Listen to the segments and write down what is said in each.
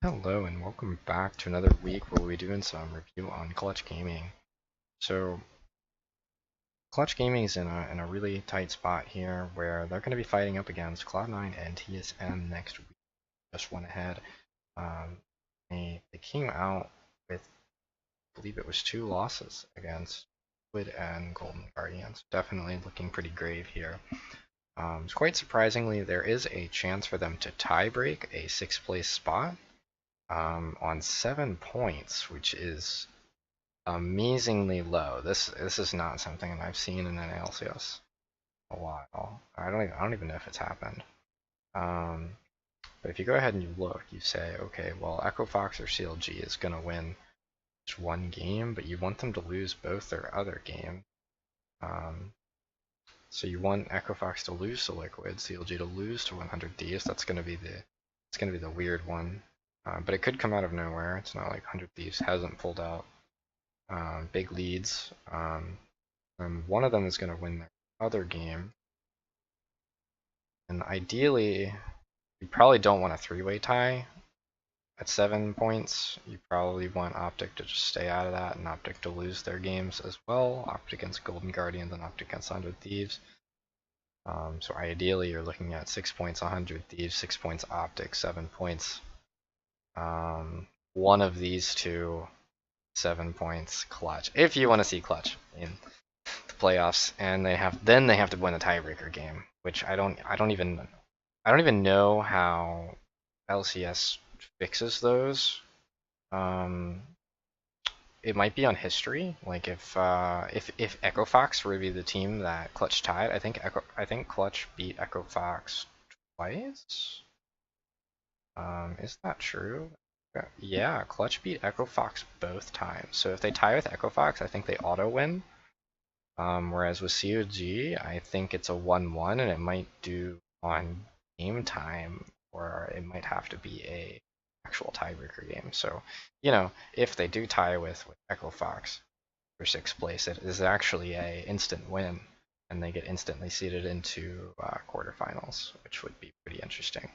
Hello and welcome back to another week where we'll be doing some review on Clutch Gaming. So Clutch Gaming is in a really tight spot here where they're going to be fighting up against Cloud9 and TSM next week. Just went ahead. They came out with, I believe it was 2 losses against Liquid and Golden Guardians. Definitely looking pretty grave here. Quite surprisingly, there is a chance for them to tie break a 6th place spot. On 7 points, which is amazingly low. This is not something that I've seen in an ALCS a while. I don't even know if it's happened. But if you go ahead and you look, you say, okay, well, Echo Fox or CLG is gonna win just 1 game, but you want them to lose both their other game. So you want Echo Fox to lose to Liquid, CLG to lose to 100 Thieves. That's gonna be the weird one. But it could come out of nowhere. It's not like 100 Thieves hasn't pulled out big leads. And one of them is going to win their other game. And ideally, you probably don't want a 3-way tie at 7 points. You probably want Optic to just stay out of that and Optic to lose their games as well. Optic against Golden Guardians and Optic against 100 Thieves. So ideally, you're looking at 6 points 100 Thieves, 6 points Optic, 7 points. One of these two, 7 points Clutch. If you want to see Clutch in the playoffs, and then they have to win a tiebreaker game, which I don't even know how LCS fixes those. It might be on history. Like if Echo Fox were to be the team that Clutch tied, I think Clutch beat Echo Fox twice. Is that true? Yeah, Clutch beat Echo Fox both times. So if they tie with Echo Fox, I think they auto win. Whereas with COG, I think it's a 1-1 and it might do on game time, or it might have to be a actual tiebreaker game. So, if they do tie with Echo Fox for 6th place, it is actually a instant win, and they get instantly seeded into quarterfinals, which would be pretty interesting.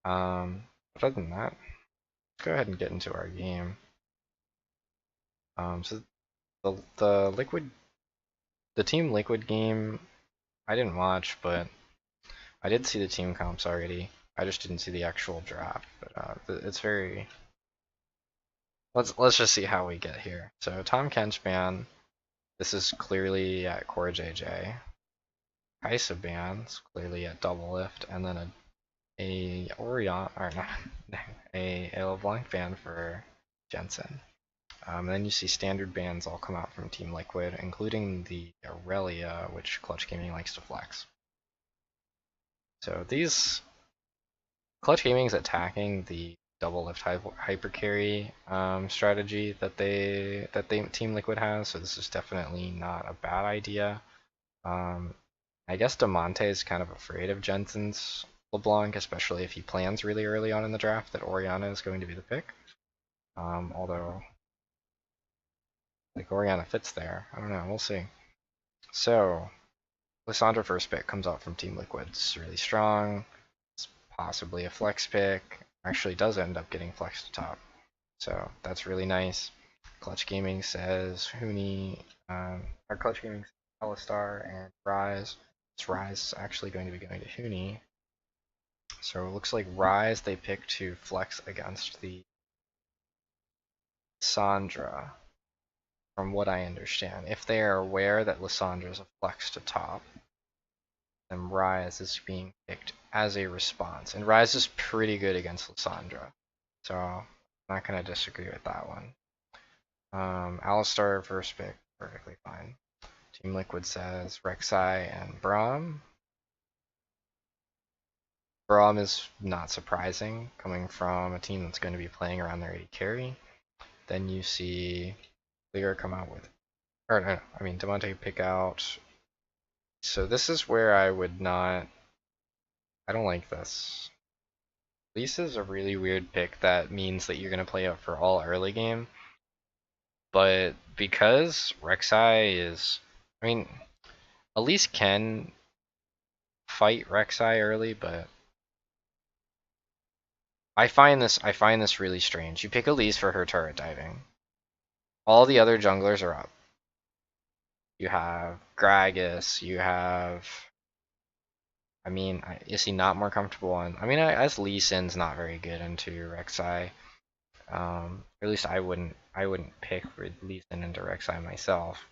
But other than that, let's go ahead and get into our game. So the Team Liquid game, I didn't watch, but I did see the team comps already. I just didn't see the actual draft, but it's very. Let's just see how we get here. So Tom Kench ban. This is clearly at Core JJ. Kaisa bans clearly at Double Lift, and then a Orion or not a LeBlanc ban for Jensen. And then you see standard bans all come out from Team Liquid, including the Aurelia, which Clutch Gaming likes to flex. So these Clutch Gaming is attacking the double lift hyper carry strategy that Team Liquid has. So this is definitely not a bad idea. I guess Demonte is kind of afraid of Jensen's LeBlanc, especially if he plans really early on in the draft that Orianna is going to be the pick. Although, like, Orianna fits there. I don't know, we'll see. So, Lissandra first pick comes out from Team Liquid. It's really strong. It's possibly a flex pick. Actually does end up getting flexed to top. So, that's really nice. Clutch Gaming says Huni, our Clutch Gaming says Alistar and Rise. This Rise is actually going to be going to Huni. So it looks like Rise they pick to flex against the Lissandra, from what I understand. If they are aware that Lissandra is a flex to top, then Rise is being picked as a response. And Rise is pretty good against Lissandra, so I'm not going to disagree with that one. Alistar first pick, perfectly fine. Team Liquid says Rek'Sai and Braum. Braum is not surprising, coming from a team that's going to be playing around their AD carry. Then you see Lear come out with, or no, I mean Demonte pick out. So this is where I would not, I don't like this. Lisa's a really weird pick that means that you're going to play out for all early game. But because Rek'Sai is, I mean, Elise can fight Rek'Sai early, but I find this really strange. You pick Elise for her turret diving. All the other junglers are up. You have Gragas, you have... I mean, is he not more comfortable on... I mean, as Lee Sin's not very good into Rek'Sai. Or at least I wouldn't pick Lee Sin into Rek'Sai myself.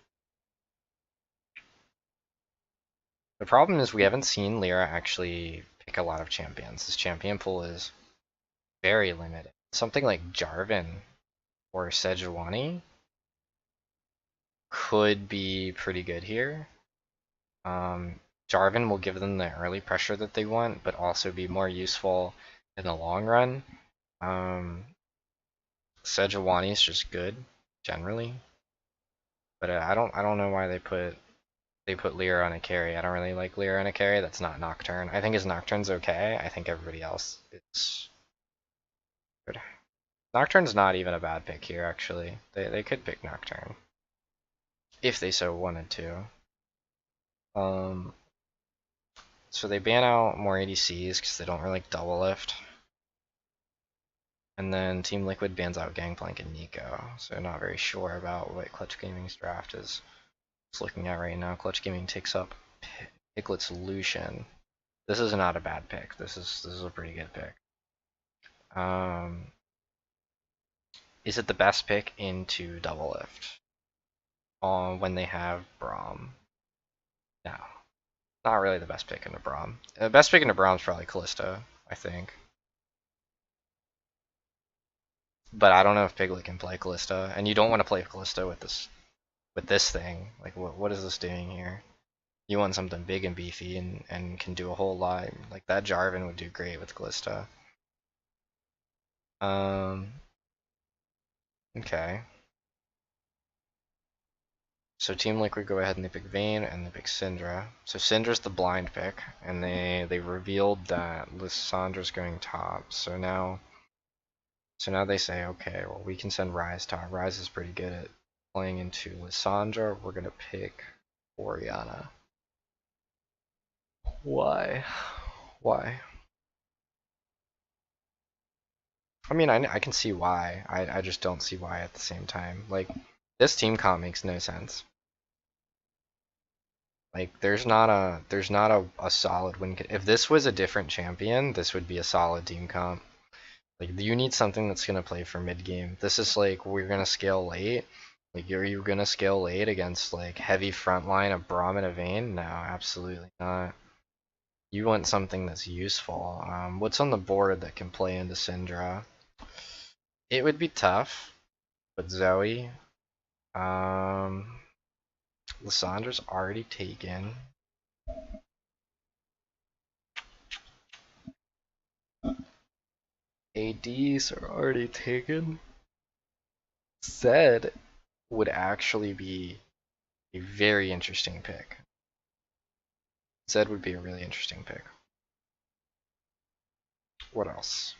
The problem is we haven't seen Lyra actually pick a lot of champions. His champion pool is very limited. Something like Jarvan or Sejuani could be pretty good here. Jarvan will give them the early pressure that they want, but also be more useful in the long run. Sejuani is just good generally, but I don't know why they put Lyra on a carry. I don't really like Lyra on a carry. That's not Nocturne. I think his Nocturne's okay. I think everybody else is good. Nocturne's not even a bad pick here, actually. They could pick Nocturne if they so wanted to. So they ban out more ADCs because they don't really like double lift. And then Team Liquid bans out Gangplank and Nico. So not very sure about what Clutch Gaming's draft is looking at right now. Clutch Gaming takes up Piglet's Lucian. This is not a bad pick. This is a pretty good pick. Is it the best pick into double lift? When they have Braum? No. Not really the best pick into Braum. The best pick into Braum is probably Kalista, I think. But I don't know if Piglet can play Kalista, and you don't want to play Kalista with this thing. Like, what is this doing here? You want something big and beefy and can do a whole lot. Like, that Jarvan would do great with Kalista. Okay. So Team Liquid go ahead and they pick Vayne and they pick Syndra. So Syndra's the blind pick, and they revealed that Lissandra's going top. So now they say, okay, well, we can send Ryze top. Ryze is pretty good at playing into Lissandra. We're gonna pick Orianna. Why? Why? I mean, I can see why. I just don't see why at the same time. Like, this team comp makes no sense. Like, there's not a solid win. If this was a different champion, this would be a solid team comp. Like, you need something that's gonna play for mid game. This is like, we're gonna scale late. Like, are you gonna scale late against like heavy frontline of Braum and a Vayne? No, absolutely not. You want something that's useful. What's on the board that can play into Syndra? It would be tough, but Zoe. Lissandra's already taken. ADs are already taken. Zed would actually be a very interesting pick. Zed would be a really interesting pick. What else?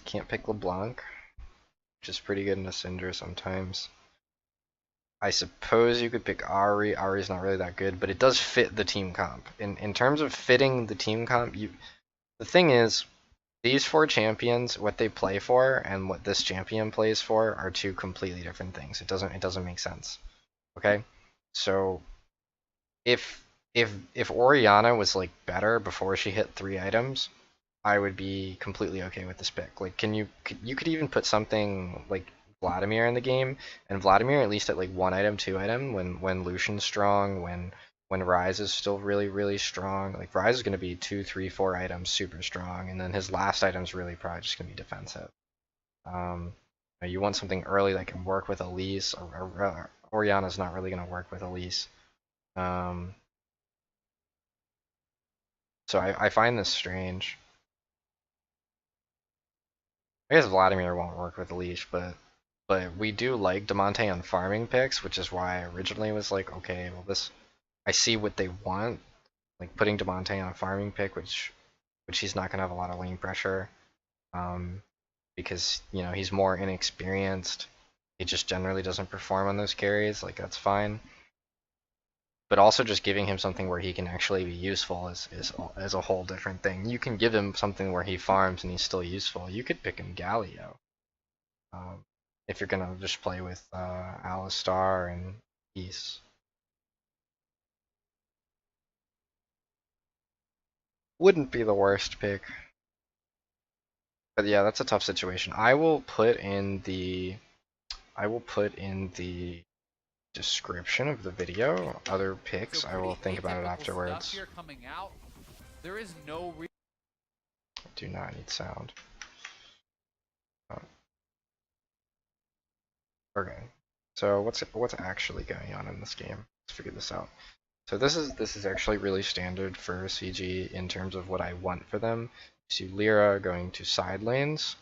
Can't pick LeBlanc, which is pretty good in a Syndra sometimes. I suppose you could pick Ahri. Ahri's not really that good, but it does fit the team comp. In terms of fitting the team comp, the thing is, these four champions, what they play for and what this champion plays for are two completely different things. It doesn't make sense. Okay? So if Orianna was like better before she hit 3 items, I would be completely okay with this pick. Like, you could even put something like Vladimir in the game, and Vladimir at least at like 1 item, 2 item when Lucian's strong, when Ryze is still really strong. Like, Ryze is going to be 2, 3, 4 items super strong, and then his last item's really probably just going to be defensive. You want something early that can work with Elise. Orianna's not really going to work with Elise. So I find this strange. I guess Vladimir won't work with Elise, but we do like Damonte on farming picks, which is why I originally was like, okay, well, I see what they want, like putting Damonte on a farming pick, which he's not gonna have a lot of lane pressure, because he's more inexperienced. He just generally doesn't perform on those carries. Like, that's fine. but also just giving him something where he can actually be useful is a whole different thing. You can give him something where he farms and he's still useful. You could pick him Galio. If you're gonna just play with Alistar and Peace. Wouldn't be the worst pick. But yeah, that's a tough situation. I will put in the description of the video other picks. I will think about it afterwards. There is no Do not need sound. Okay. So what's actually going on in this game? Let's figure this out. So this is actually really standard for CG in terms of what I want for them. You see Lyra going to side lanes,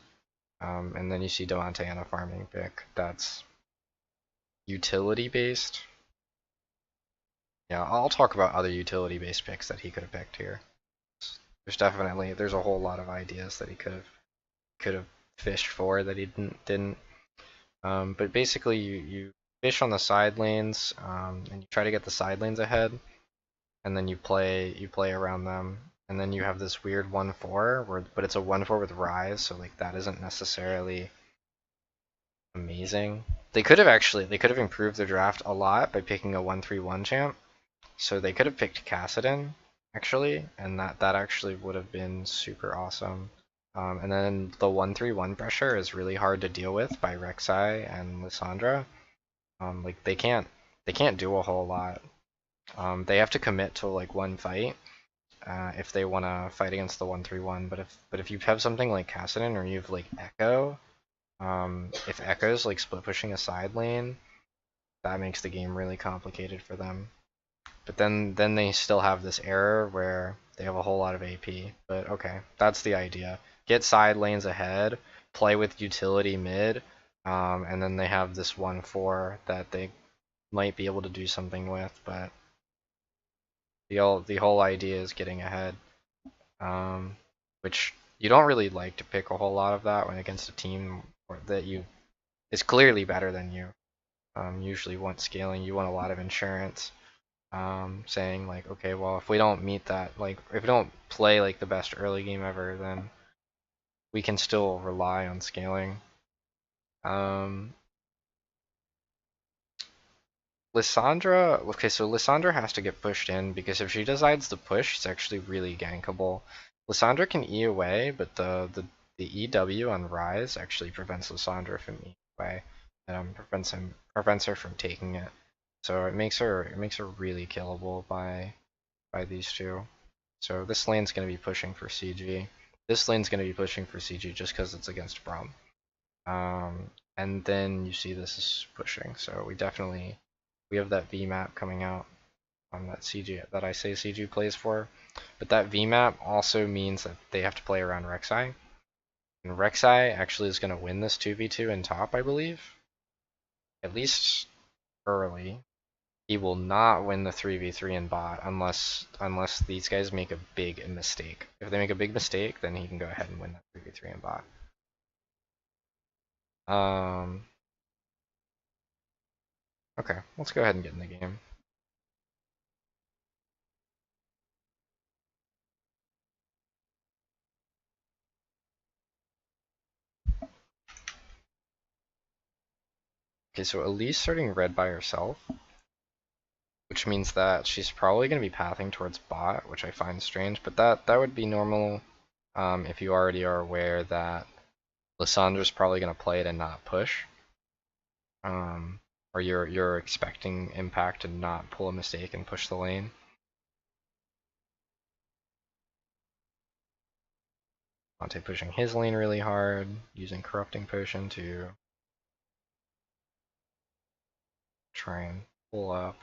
and then you see Devante on a farming pick. That's utility based. Yeah, I'll talk about other utility based picks that he could have picked here. There's a whole lot of ideas that he could have fished for that he didn't. But basically you fish on the side lanes, and you try to get the side lanes ahead, and then you play around them, and then you have this weird 1-4 but it's a 1-4 with Rise, so like that isn't necessarily amazing. They could have improved their draft a lot by picking a 1-3-1 champ. So they could have picked Kassadin actually, and that actually would have been super awesome. And then the 1-3-1 pressure is really hard to deal with by Rek'Sai and Lissandra. Like they can't do a whole lot. They have to commit to like one fight if they want to fight against the 1-3-1. But if you have something like Kassadin or you have like Echo, if Echo's like split pushing a side lane, that makes the game really complicated for them. But then they still have this error where they have a whole lot of AP. But okay, that's the idea. Get side lanes ahead, play with utility mid, and then they have this 1-4 that they might be able to do something with. But the whole idea is getting ahead, which you don't really like to pick a whole lot of that when against a team that is clearly better than you. Usually want scaling, you want a lot of insurance. Saying like, okay, well, if we don't meet that, like, if we don't play like the best early game ever, then we can still rely on scaling. Lissandra, okay, so Lissandra has to get pushed in, because if she decides to push, it's actually really gankable. Lissandra can E away, but the EW on Rise actually prevents Lissandra from E away, and prevents her from taking it. So it makes her really killable by these two. So this lane's going to be pushing for CG. This lane's going to be pushing for CG just because it's against Braum. And then you see this is pushing. So we have that V map coming out on that CG that I say CG plays for. But that V map also means that they have to play around Rek'Sai. And Rek'Sai actually is going to win this 2v2 in top, I believe. At least early. He will not win the 3v3 in bot unless these guys make a big mistake. If they make a big mistake, then he can go ahead and win that 3v3 in bot. Okay, let's go ahead and get in the game. Okay, so Elise starting red by herself, which means that she's probably going to be pathing towards bot, which I find strange, but that would be normal if you already are aware that Lissandra's probably going to play it and not push. Or you're expecting Impact to not pull a mistake and push the lane. Dante pushing his lane really hard, using Corrupting Potion to try and pull up.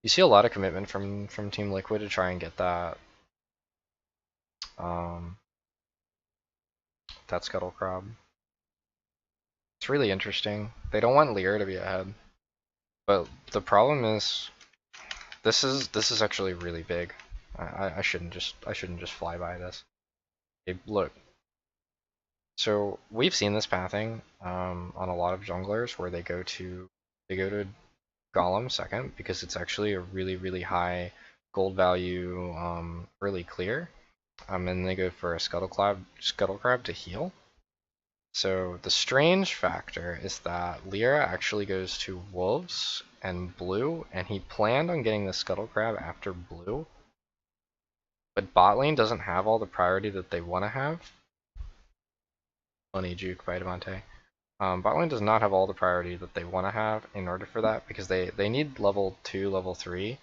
You see a lot of commitment from Team Liquid to try and get that that Scuttle Crab. It's really interesting. They don't want Lear to be ahead, but the problem is this is actually really big. I shouldn't just fly by this. Okay, look. So we've seen this pathing on a lot of junglers where they go to Golem second because it's actually a really high gold value early clear. And they go for a Scuttle Crab to heal. So the strange factor is that Lyra actually goes to Wolves and Blue, and he planned on getting the Scuttle Crab after Blue. But bot lane doesn't have all the priority that they want to have. Funny juke by Devontae. Bot lane does not have all the priority that they want to have in order for that, because they need level 2, level 3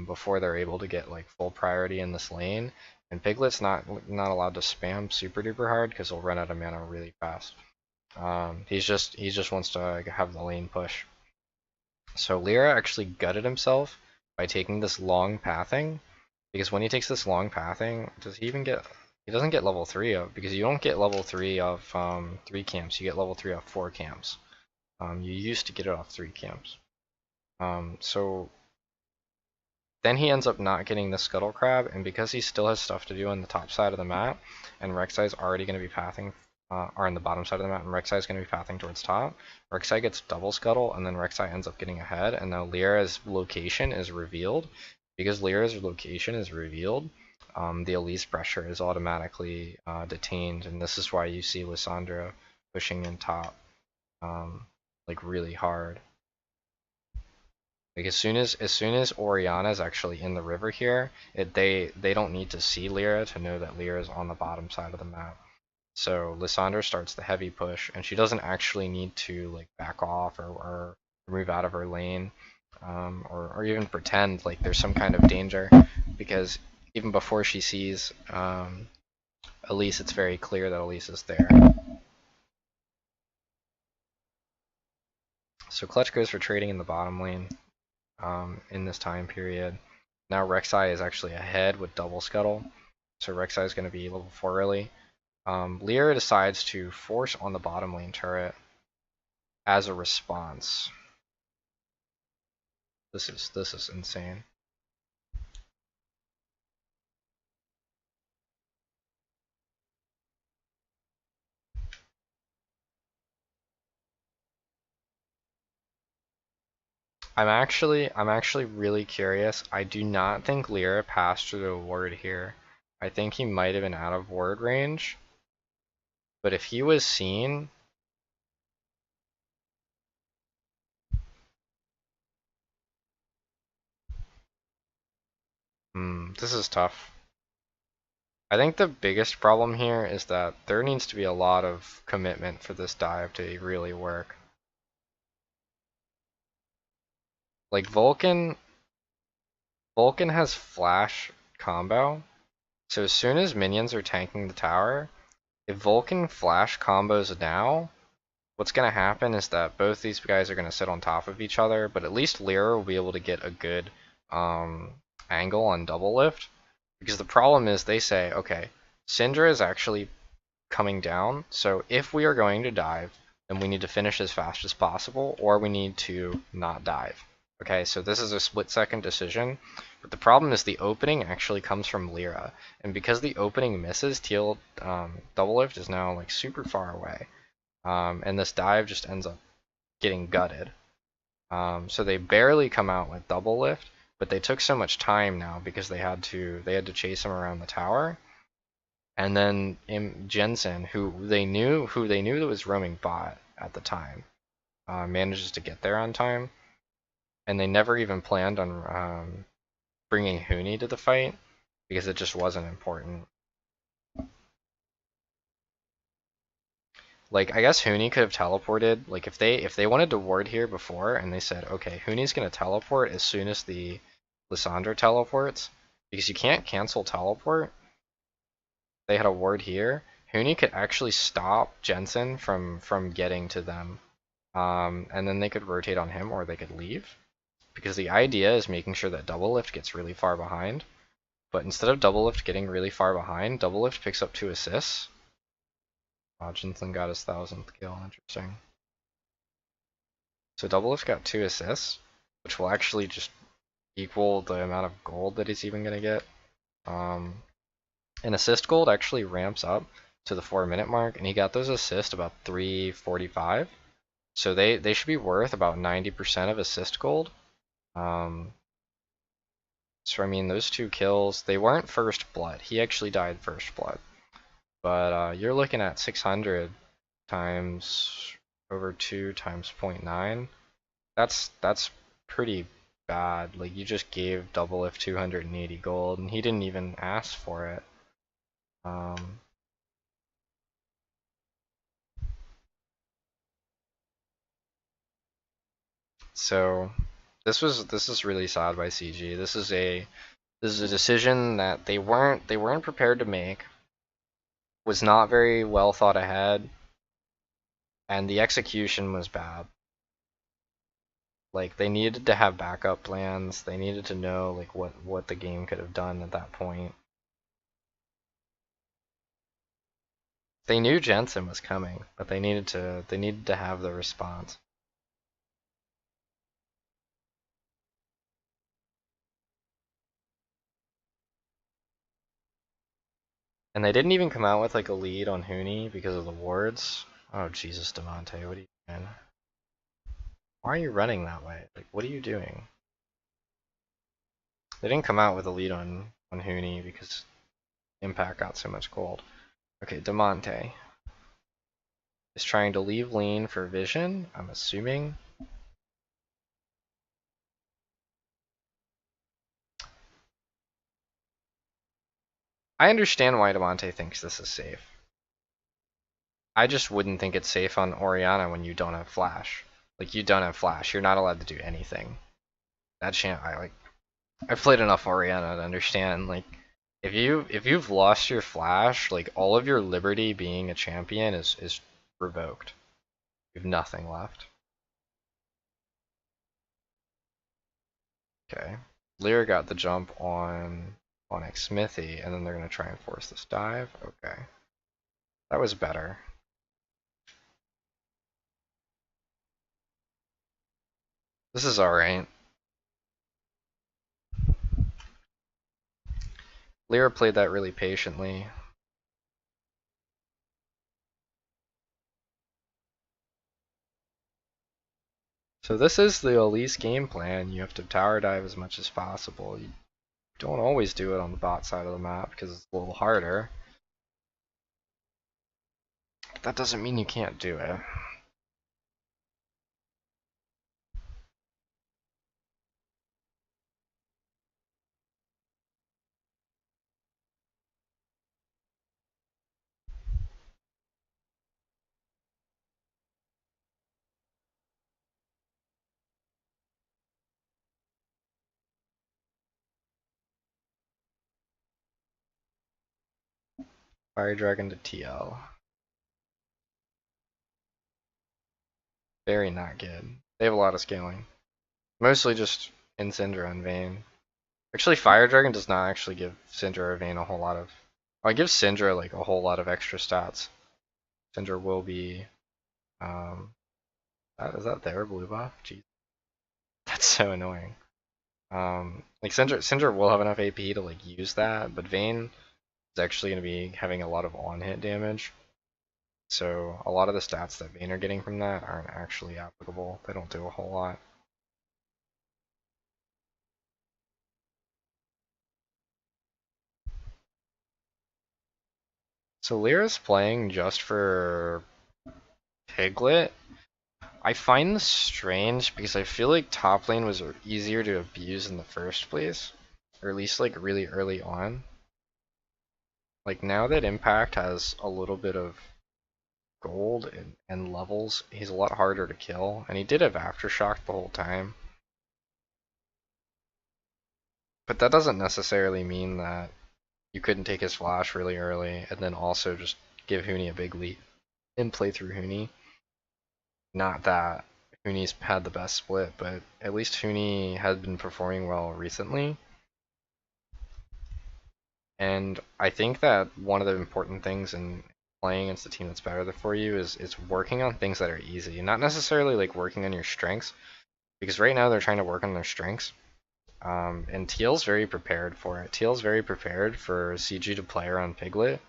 before they're able to get like full priority in this lane. And Piglet's not allowed to spam super duper hard because he'll run out of mana really fast. He just wants to have the lane push. So Lyra actually gutted himself by taking this long pathing, because when he takes this long pathing, does he even get? He doesn't get level 3 of, because you don't get level 3 of 3 camps. You get level 3 off 4 camps. You used to get it off 3 camps. So then he ends up not getting the Scuttle Crab, and because he still has stuff to do on the top side of the map, and Rek'Sai is already going to be pathing, or on the bottom side of the map, and Rek'Sai is going to be pathing towards top, Rek'Sai gets double Scuttle, and then Rek'Sai ends up getting ahead, and now Lyra's location is revealed. Because Lyra's location is revealed, the Elise pressure is automatically detained, and this is why you see Lissandra pushing in top like really hard. Like as soon as Orianna is actually in the river here, they don't need to see Lyra to know that Lyra is on the bottom side of the map. So Lissandra starts the heavy push, and she doesn't actually need to like back off or move out of her lane, or even pretend like there's some kind of danger, because even before she sees Elise, it's very clear that Elise is there. So Clutch goes for trading in the bottom lane. In this time period. Now Rek'Sai is actually ahead with double Scuttle, so Rek'Sai is going to be level 4 early. Lyra decides to force on the bottom lane turret as a response. This is insane. I'm actually really curious. I do not think Lyra passed through the ward here. I think he might have been out of ward range. But if he was seen, this is tough. I think the biggest problem here is that there needs to be a lot of commitment for this dive to really work. Like Vulcan has flash combo, so as soon as minions are tanking the tower, if Vulcan flash combos now, what's going to happen is that both these guys are going to sit on top of each other, but at least Lyra will be able to get a good angle on double lift. Because the problem is they say, okay, Syndra is actually coming down, so if we are going to dive, then we need to finish as fast as possible, or we need to not dive. Okay, so this is a split-second decision, but the problem is the opening actually comes from Lyra, and because the opening misses, Teal double lift is now like super far away, and this dive just ends up getting gutted. So they barely come out with double lift, but they took so much time now because they had to chase him around the tower. And then Jensen, who they knew that was roaming bot at the time, manages to get there on time. And they never even planned on bringing Huni to the fight because it just wasn't important. Like, I guess Huni could have teleported. Like, if they wanted to ward here before and they said, okay, Huni's gonna teleport as soon as the Lissandra teleports, because you can't cancel teleport. They had a ward here. Huni could actually stop Jensen from getting to them, and then they could rotate on him or they could leave. Because the idea is making sure that double lift gets really far behind, but instead of double lift getting really far behind, double lift picks up 2 assists. Jensen got his 1000th kill, interesting. So double lift got 2 assists, which will actually just equal the amount of gold that he's even going to get. And assist gold actually ramps up to the 4-minute mark, and he got those assists about 3:45. So they should be worth about 90% of assist gold. So I mean, those 2 kills, they weren't first blood. He actually died first blood. But you're looking at 600 times over 2 times 0.9. That's pretty bad. Like, you just gave Double If 280 gold, and he didn't even ask for it. So this is really sad by CG. This is a decision that they weren't prepared to make. Was not very well thought ahead, and the execution was bad. Like, they needed to have backup plans. They needed to know like what the game could have done at that point. They knew Jensen was coming, but they needed to have the response. And they didn't even come out with like a lead on Huni because of the wards. Oh Jesus, Demonte, what are you doing? Why are you running that way? Like, what are you doing? They didn't come out with a lead on Huni because Impact got so much gold. Okay, Demonte is trying to leave lane for Vision, I'm assuming. I understand why Demonte thinks this is safe. I just wouldn't think it's safe on Orianna when you don't have Flash. Like, you don't have Flash, you're not allowed to do anything. That I've played enough Orianna to understand, like, if you've lost your Flash, like, all of your liberty being a champion is revoked. You have nothing left. Okay. Lyra got the jump on Smithy, and then they're gonna try and force this dive. Okay. That was better. This is alright. Lyra played that really patiently. So this is the Elise game plan. You have to tower dive as much as possible. You don't always do it on the bot side of the map because it's a little harder. But that doesn't mean you can't do it. Fire Dragon to TL. Very not good. They have a lot of scaling. Mostly just in Syndra and Vayne. Actually, Fire Dragon does not actually give Syndra or Vayne a whole lot of... Oh, it gives Syndra like a whole lot of extra stats. Syndra will be... is that their blue buff? Jeez. That's so annoying. Like Syndra will have enough AP to like use that, but Vayne is actually going to be having a lot of on-hit damage. So a lot of the stats that Vayne are getting from that aren't actually applicable. They don't do a whole lot. So Lyra's playing just for Piglet. I find this strange because I feel like top lane was easier to abuse in the first place, or at least like really early on. Like, now that Impact has a little bit of gold and levels, he's a lot harder to kill, and he did have Aftershock the whole time. But that doesn't necessarily mean that you couldn't take his flash really early and then also just give Huni a big lead and play through Huni. Not that Huni's had the best split, but at least Huni had been performing well recently. And I think that one of the important things in playing against a team that's better for you is working on things that are easy, not necessarily like working on your strengths, because right now they're trying to work on their strengths. And TL's very prepared for it. TL's very prepared for CG to play around Piglet.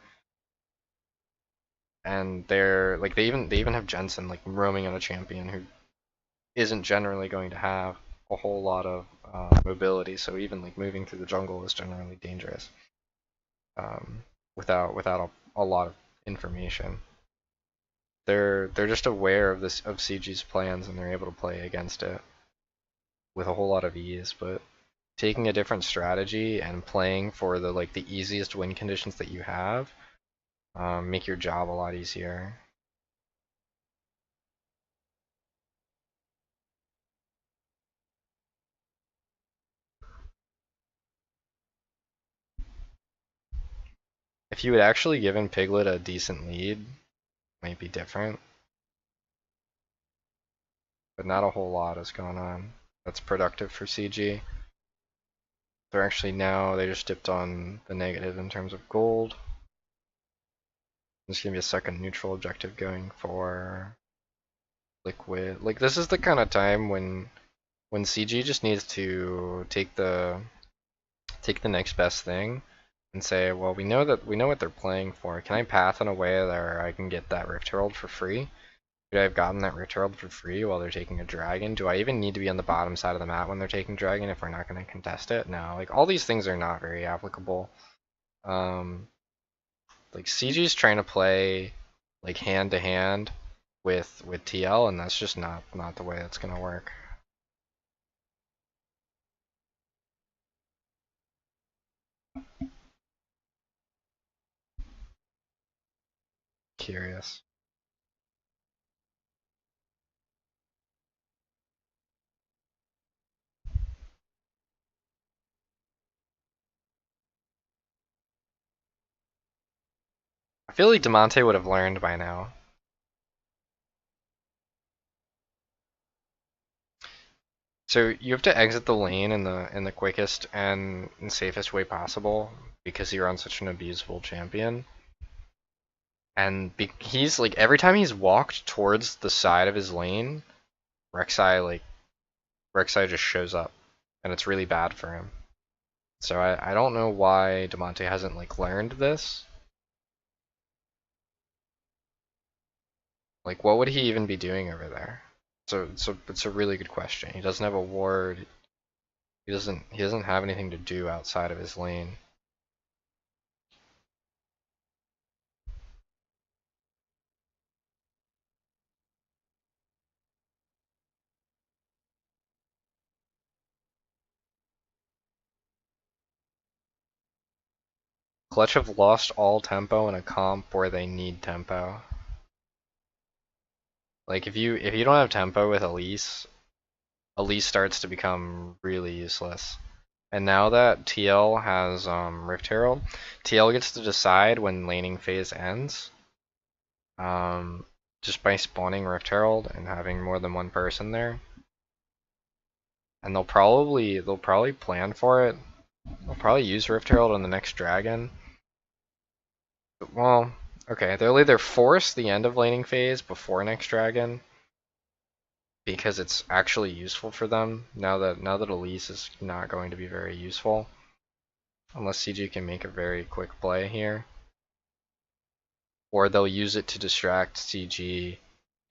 and they're like they even have Jensen like roaming on a champion who isn't generally going to have a whole lot of mobility, so even like moving through the jungle is generally dangerous um, without a lot of information. They're just aware of this of CG's plans and they're able to play against it with a whole lot of ease. But taking a different strategy and playing for the like the easiest win conditions that you have make your job a lot easier. If you had actually given Piglet a decent lead, it might be different. But not a whole lot is going on that's productive for CG. They're actually now, they just dipped on the negative in terms of gold. There's gonna be a second neutral objective going for Liquid. Like this is the kind of time when CG just needs to take the next best thing and say, well, we know what they're playing for. Can I path in a way that I can get that Rift Herald for free? Could I have gotten that Rift Herald for free while they're taking a dragon? Do I even need to be on the bottom side of the map when they're taking dragon if we're not going to contest it? No, like all these things are not very applicable. Like CG's trying to play like hand to hand with TL, and that's just not the way it's going to work. Curious. I feel like Demonte would have learned by now. So you have to exit the lane in the quickest and safest way possible because you're on such an abusable champion. And he's like every time he's walked towards the side of his lane, Rek'Sai just shows up, and it's really bad for him. So I don't know why Demonte hasn't like learned this. Like what would he even be doing over there? So it's a really good question. He doesn't have a ward. He doesn't have anything to do outside of his lane. Clutch have lost all tempo in a comp where they need tempo. Like if you don't have tempo with Elise, Elise starts to become really useless. And now that TL has Rift Herald, TL gets to decide when laning phase ends. Just by spawning Rift Herald and having more than one person there. And they'll probably plan for it. They'll probably use Rift Herald on the next dragon. Well, okay, they'll either force the end of laning phase before next dragon because it's actually useful for them now that Elise is not going to be very useful unless CG can make a very quick play here, or they'll use it to distract CG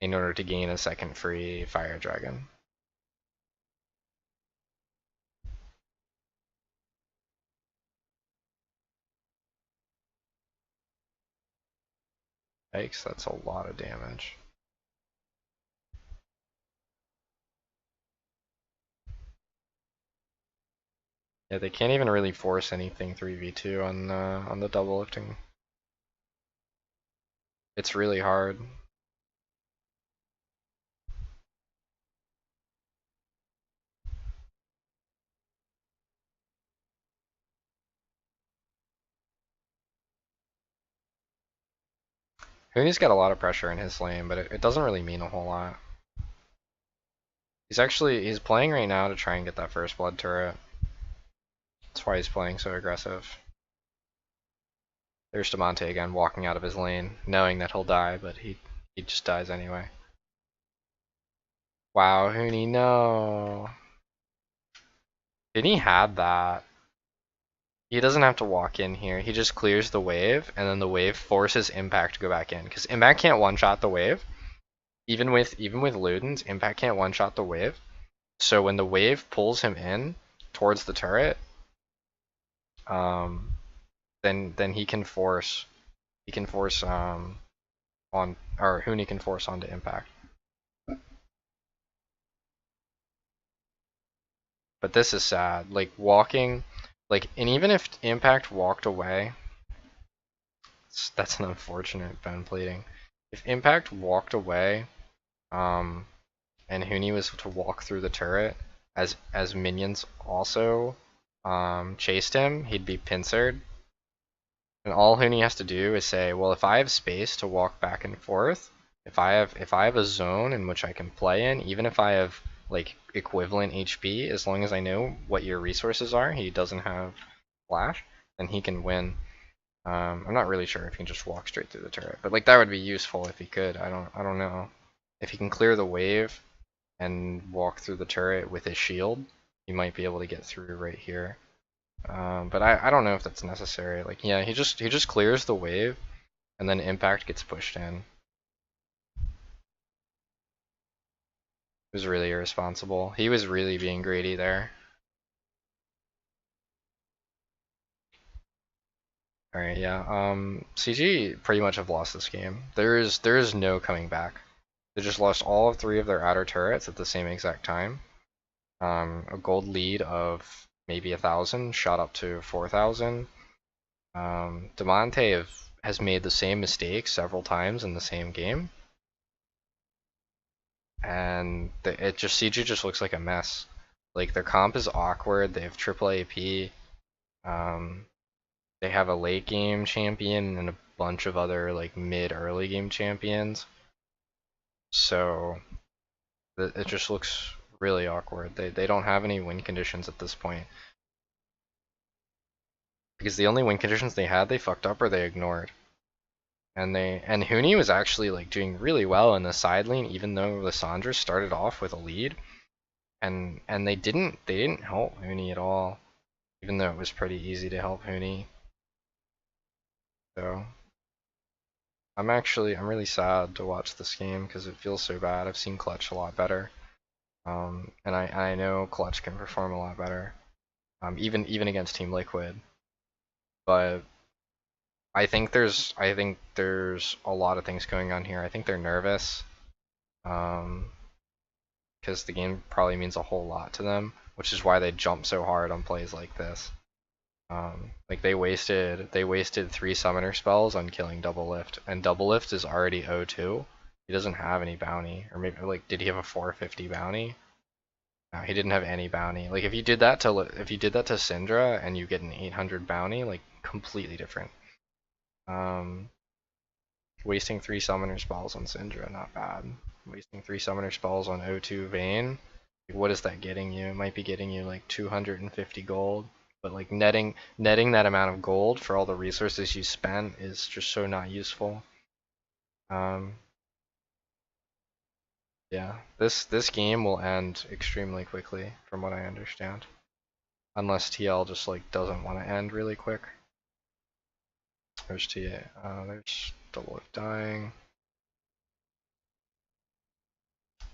in order to gain a second free fire dragon. Yikes, that's a lot of damage. Yeah, they can't even really force anything 3v2 on the double lifting. It's really hard. Hooney's got a lot of pressure in his lane, but it doesn't really mean a whole lot. He's playing right now to try and get that first blood turret. That's why he's playing so aggressive. There's Demonte again, walking out of his lane, knowing that he'll die, but he just dies anyway. Wow, Hooney, no. Hooney had that. He doesn't have to walk in here. He just clears the wave, and then the wave forces Impact to go back in. Because Impact can't one-shot the wave. Even with Ludens, Impact can't one-shot the wave. So when the wave pulls him in towards the turret, then he can force on, or Huni can force onto Impact. But this is sad. Like walking, like, and even if Impact walked away, that's an unfortunate Ben plating. If Impact walked away, and Huni was to walk through the turret, as minions also chased him, he'd be pincered. And all Huni has to do is say, well, if I have space to walk back and forth, if I have a zone in which I can play in, even if I have like equivalent HP, as long as I know what your resources are, he doesn't have flash, then he can win. I'm not really sure if he can just walk straight through the turret, but like that would be useful if he could. I don't know. If he can clear the wave and walk through the turret with his shield, he might be able to get through right here. But I don't know if that's necessary. Like, yeah, he just clears the wave, and then Impact gets pushed in. It was really irresponsible. He was really being greedy there. Alright, yeah. CG pretty much have lost this game. There is no coming back. They just lost all of 3 of their outer turrets at the same exact time. A gold lead of maybe 1,000 shot up to 4,000. Demonte has made the same mistake several times in the same game, and CG just looks like a mess. Like their comp is awkward. They have triple AP. They have a late game champion and a bunch of other like mid early game champions. So it just looks really awkward. They don't have any win conditions at this point. Because the only win conditions they had, they fucked up or they ignored. And Huni was actually like doing really well in the side lane, even though Lissandra started off with a lead. And they didn't help Huni at all, even though it was pretty easy to help Huni. So I'm really sad to watch this game because it feels so bad. I've seen Clutch a lot better. And I know Clutch can perform a lot better. Even against Team Liquid. But I think there's a lot of things going on here. I think they're nervous, because the game probably means a whole lot to them, which is why they jump so hard on plays like this. Like they wasted 3 summoner spells on killing Double Lift, and Double Lift is already 0-2. He doesn't have any bounty, or maybe like did he have a 450 bounty? No, he didn't have any bounty. Like if you did that to Syndra and you get an 800 bounty, like completely different. Wasting 3 summoner spells on Syndra, not bad. Wasting 3 summoner spells on O2 Vayne, like, what is that getting you? It might be getting you like 250 gold, but like netting that amount of gold for all the resources you spent is just so not useful. Yeah, this game will end extremely quickly, from what I understand, unless TL just like doesn't want to end really quick. There's TA. There's Double Lift dying.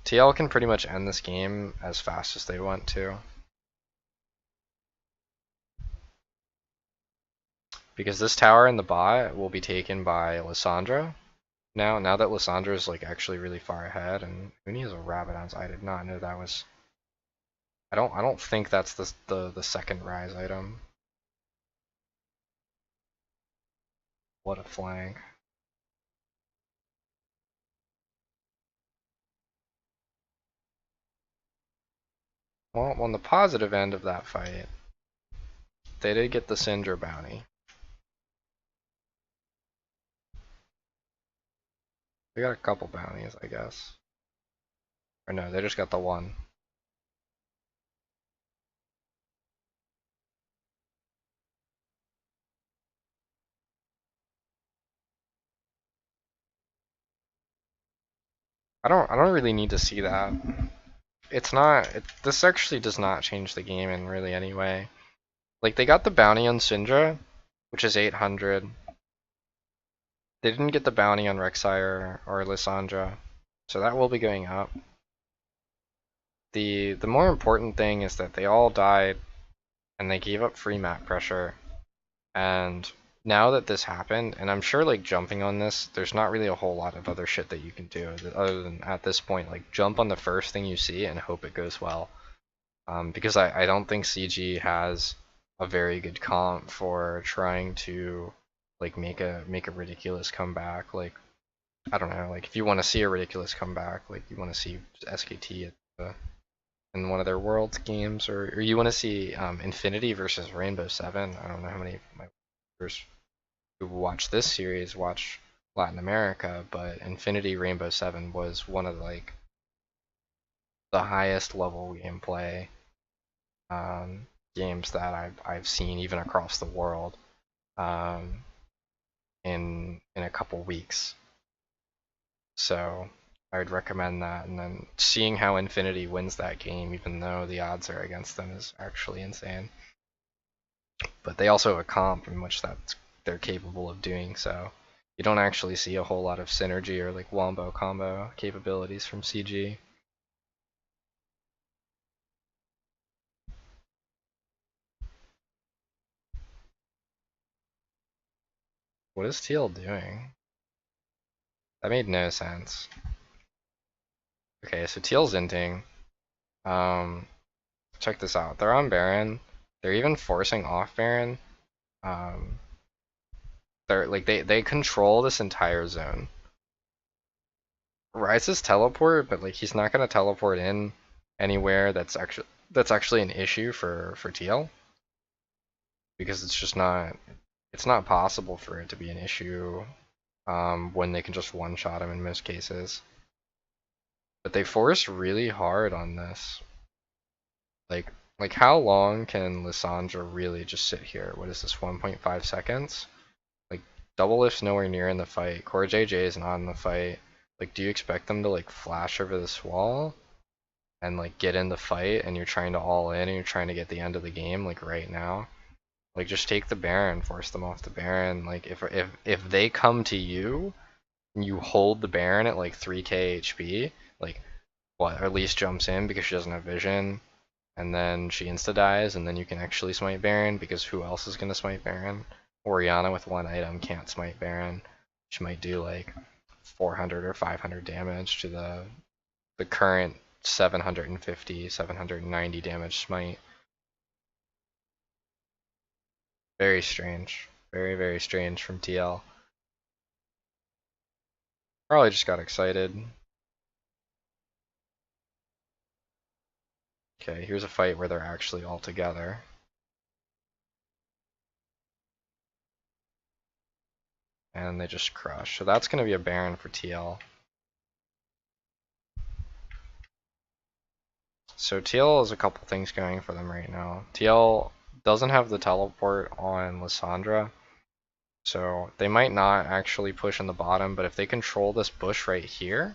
TL can pretty much end this game as fast as they want to. Because this tower in the bot will be taken by Lissandra. Now that Lissandra is like actually really far ahead, and Uni has a Rabadon's. I did not know that was. I don't think that's the second rise item. What a flank. Well, on the positive end of that fight, they did get the Syndra bounty. They got a couple bounties, I guess. Or no, they just got the one. I don't really need to see that. It's not. This actually does not change the game in really any way. Like, they got the bounty on Syndra, which is 800. They didn't get the bounty on Rek'Sai or Lissandra, so that will be going up. The more important thing is that they all died and they gave up free map pressure. And now that this happened, and I'm sure like jumping on this, there's not really a whole lot of other shit that you can do other than at this point like jump on the first thing you see and hope it goes well. Because I don't think CG has a very good comp for trying to like make a ridiculous comeback. Like, I don't know, like if you want to see a ridiculous comeback, like you want to see SKT at in one of their Worlds games, or you want to see Infinity versus Rainbow Seven. I don't know how many of my viewers who watch this series watch Latin America, but Infinity Rainbow Seven was one of like the highest level gameplay games that I've seen even across the world um, in a couple weeks. So I would recommend that, and then seeing how Infinity wins that game, even though the odds are against them, is actually insane. But they also have a comp in which they're capable of doing so. You don't actually see a whole lot of synergy or like wombo combo capabilities from CG. What is Teal doing? That made no sense. Okay, so Teal's inting. Check this out. They're on Baron. They're even forcing off Baron. Um, they're like they control this entire zone. Ryze's teleport, but like he's not gonna teleport in anywhere that's actually an issue for TL, because it's not possible for it to be an issue when they can just one shot him in most cases. But they force really hard on this. Like how long can Lissandra really just sit here? What is this, 1.5 seconds? Like Doublelift's nowhere near in the fight. Core JJ is not in the fight. Like, do you expect them to like flash over this wall and like get in the fight, and you're trying to all in and you're trying to get the end of the game like right now? Like, just take the Baron, force them off the Baron. Like if they come to you and you hold the Baron at like 3k HP, like what, at least jumps in because she doesn't have vision, and then she insta dies, and then you can actually smite Baron, because who else is gonna smite Baron? Orianna with one item can't smite Baron. She might do like 400 or 500 damage to the current 750, 790 damage smite. Very strange. Very, very strange from TL. Probably just got excited. Okay, here's a fight where they're actually all together. And they just crush. So that's going to be a Baron for TL. So TL has a couple things going for them right now. TL doesn't have the teleport on Lissandra, so they might not actually push in the bottom, but if they control this bush right here,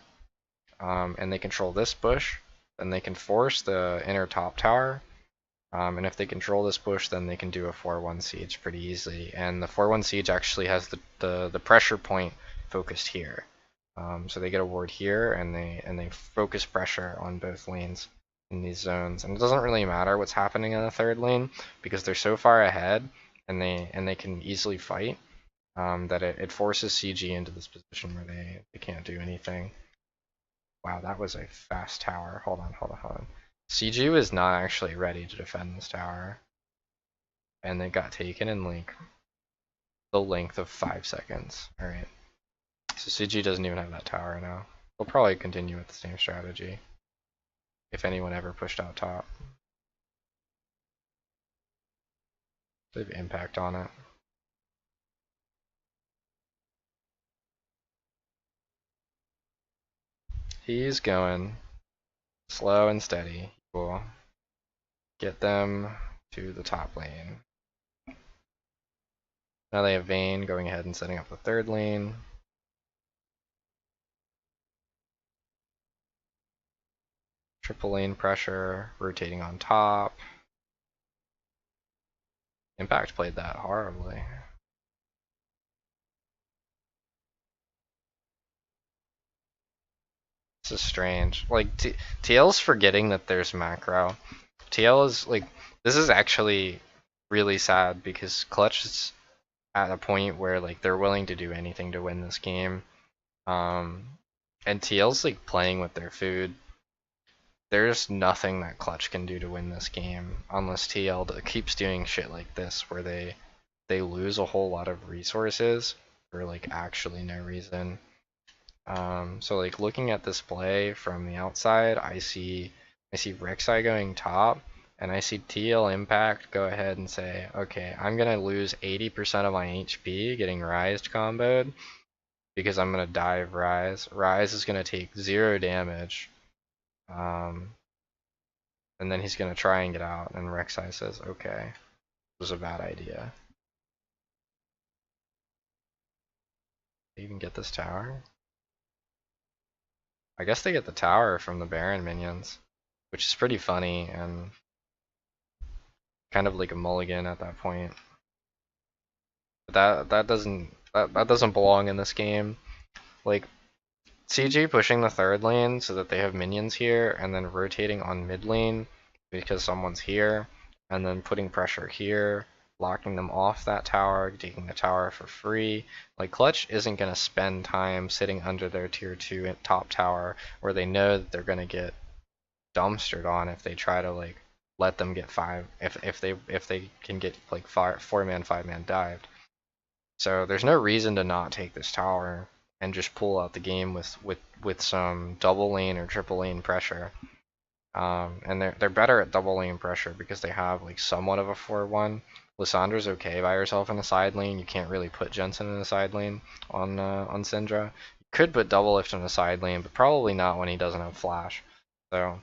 and they control this bush, then they can force the inner top tower. And if they control this bush, then they can do a 4-1 siege pretty easily. And the 4-1 siege actually has the pressure point focused here. So they get a ward here, and they focus pressure on both lanes in these zones. And it doesn't really matter what's happening in the third lane, because they're so far ahead and they can easily fight, that it forces CG into this position where they can't do anything. Wow, that was a fast tower. Hold on. CG was not actually ready to defend this tower, and they got taken in like the length of 5 seconds. Alright, so CG doesn't even have that tower now. They'll probably continue with the same strategy if anyone ever pushed out top. They have impact on it. He's going slow and steady. We'll get them to the top lane. Now they have Vayne going ahead and setting up the third lane. Triple lane pressure, rotating on top. Impact played that horribly. This is strange. Like, TL's forgetting that there's macro. TL is, like, this is actually really sad because Clutch is at a point where, like, they're willing to do anything to win this game. And TL's, like, playing with their food. There's nothing that Clutch can do to win this game unless TL keeps doing shit like this where they lose a whole lot of resources for, like, actually no reason. So like looking at this play from the outside, I see Rek'Sai going top, and I see TL Impact go ahead and say, okay, I'm gonna lose 80% of my HP getting Rise comboed because I'm gonna dive Rise. Rise is gonna take 0 damage, and then he's gonna try and get out, and Rek'Sai says, okay, it was a bad idea. They even get this tower? I guess they get the tower from the Baron minions, which is pretty funny and kind of like a mulligan at that point. But that doesn't belong in this game. Like, CG pushing the third lane so that they have minions here, and then rotating on mid lane because someone's here, and then putting pressure here, locking them off that tower, taking the tower for free. Like, Clutch isn't gonna spend time sitting under their tier 2 top tower where they know that they're gonna get dumpstered on if they try to, like, let them get 5 if they can get like 4-man 5-man dived. So there's no reason to not take this tower and just pull out the game with some double lane or triple lane pressure. And they're better at double lane pressure because they have like somewhat of a 4-1. Lissandra's okay by herself in the side lane. You can't really put Jensen in the side lane on Syndra. You could put Double Lift in the side lane, but probably not when he doesn't have flash. So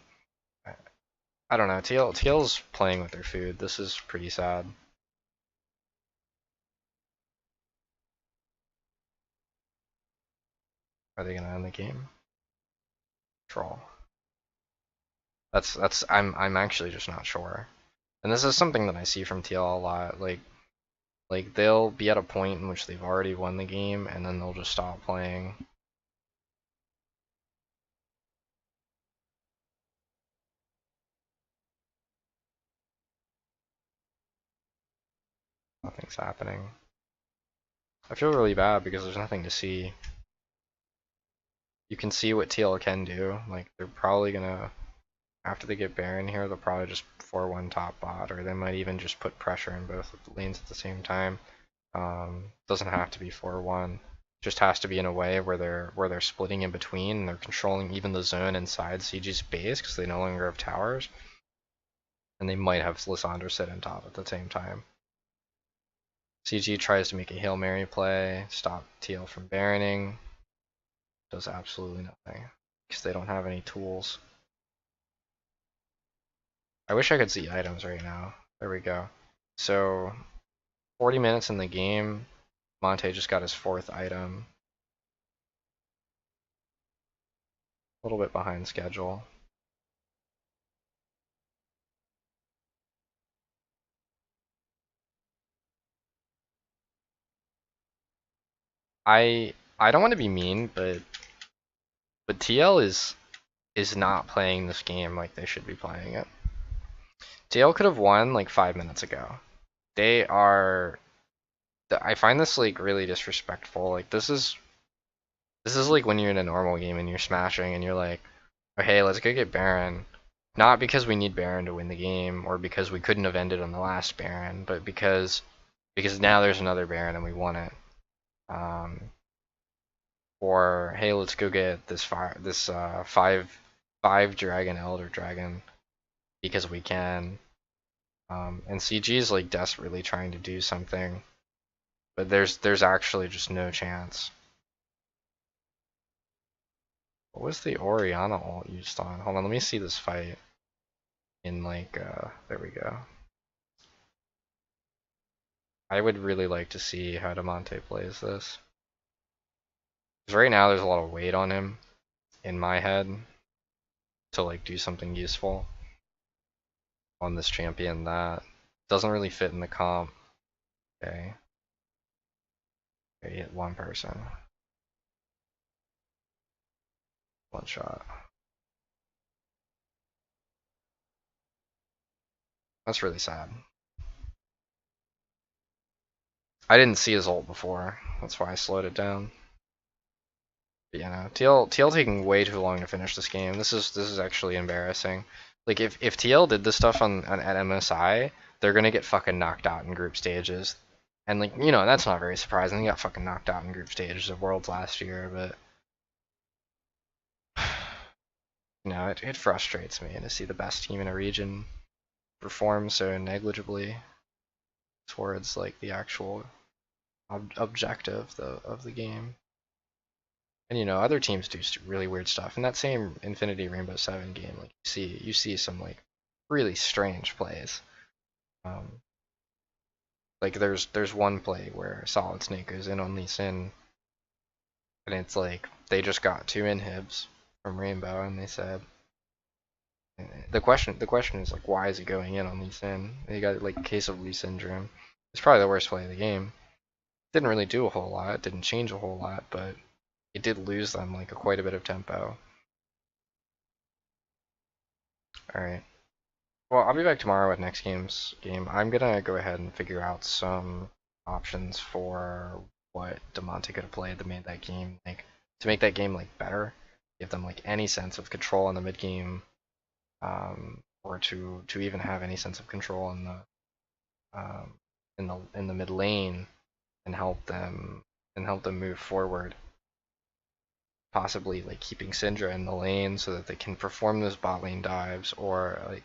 I don't know. TL's playing with their food. This is pretty sad. Are they gonna end the game? Troll. I'm actually just not sure. And this is something that I see from TL a lot. Like they'll be at a point in which they've already won the game and then they'll just stop playing. Nothing's happening. I feel really bad because there's nothing to see. You can see what TL can do. Like, they're probably gonna, after they get Baron here, they'll probably just 4-1 top bot, or they might even just put pressure in both of the lanes at the same time. Doesn't have to be 4-1. Just has to be in a way where they're splitting in between and they're controlling even the zone inside CG's base because they no longer have towers. And they might have Lissandra sit on top at the same time. CG tries to make a Hail Mary play, stop TL from Baroning. Does absolutely nothing because they don't have any tools. I wish I could see items right now. There we go. So 40 minutes in the game, Monte just got his 4th item. A little bit behind schedule. I don't want to be mean, but TL is not playing this game like they should be playing it. TL could have won like 5 minutes ago. They are. I find this like really disrespectful. Like this is like when you're in a normal game and you're smashing and you're like, oh, hey, let's go get Baron. Not because we need Baron to win the game or because we couldn't have ended on the last Baron, but because now there's another Baron and we want it. Or hey, let's go get this five dragon elder dragon because we can. And CG is like desperately trying to do something, but there's actually just no chance. What was the Orianna ult used on? Hold on, let me see this fight. In like, there we go. I would really like to see how Demonte plays this. Because right now there's a lot of weight on him, in my head, to like do something useful on this champion that doesn't really fit in the comp. Okay. Okay, hit one person. One shot. That's really sad. I didn't see his ult before. That's why I slowed it down. But, you know, TL taking way too long to finish this game. This is actually embarrassing. Like if TL did this stuff at MSI, they're gonna get fucking knocked out in group stages. And like, you know, that's not very surprising. They got fucking knocked out in group stages of Worlds last year, but you know, it frustrates me to see the best team in a region perform so negligibly towards like the actual objective of the game. And you know, other teams do really weird stuff. In that same Infinity Rainbow 7 game, like you see some like really strange plays. Like there's one play where Solid Snake goes in on Lee Sin, and it's like they just got 2 inhibs from Rainbow, and they said the question is like, why is he going in on Lee Sin? He got like a case of Lee syndrome. It's probably the worst play of the game. Didn't really do a whole lot, didn't change a whole lot, but it did lose them like quite a bit of tempo. Alright. Well, I'll be back tomorrow with next game's game. I'm gonna go ahead and figure out some options for what DeMonte could have played that made that game like to make that game like better, give them like any sense of control in the mid game, or to even have any sense of control um, in the mid lane and help them move forward. Possibly like keeping Syndra in the lane so that they can perform those bot lane dives, or like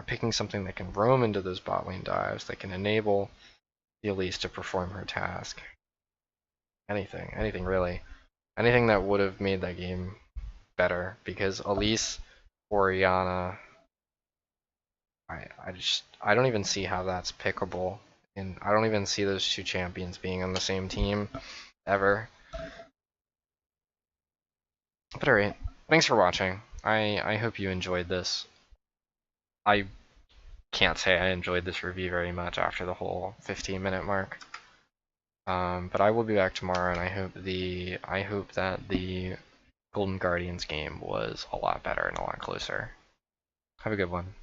picking something that can roam into those bot lane dives that can enable the Elise to perform her task. Anything really. Anything that would have made that game better, because Elise, Oriana, I don't even see how that's pickable, and I don't even see those 2 champions being on the same team ever. But alright, thanks for watching. I hope you enjoyed this. I can't say I enjoyed this review very much after the whole 15-minute mark. But I will be back tomorrow, and I hope that the Golden Guardians game was a lot better and a lot closer. Have a good one.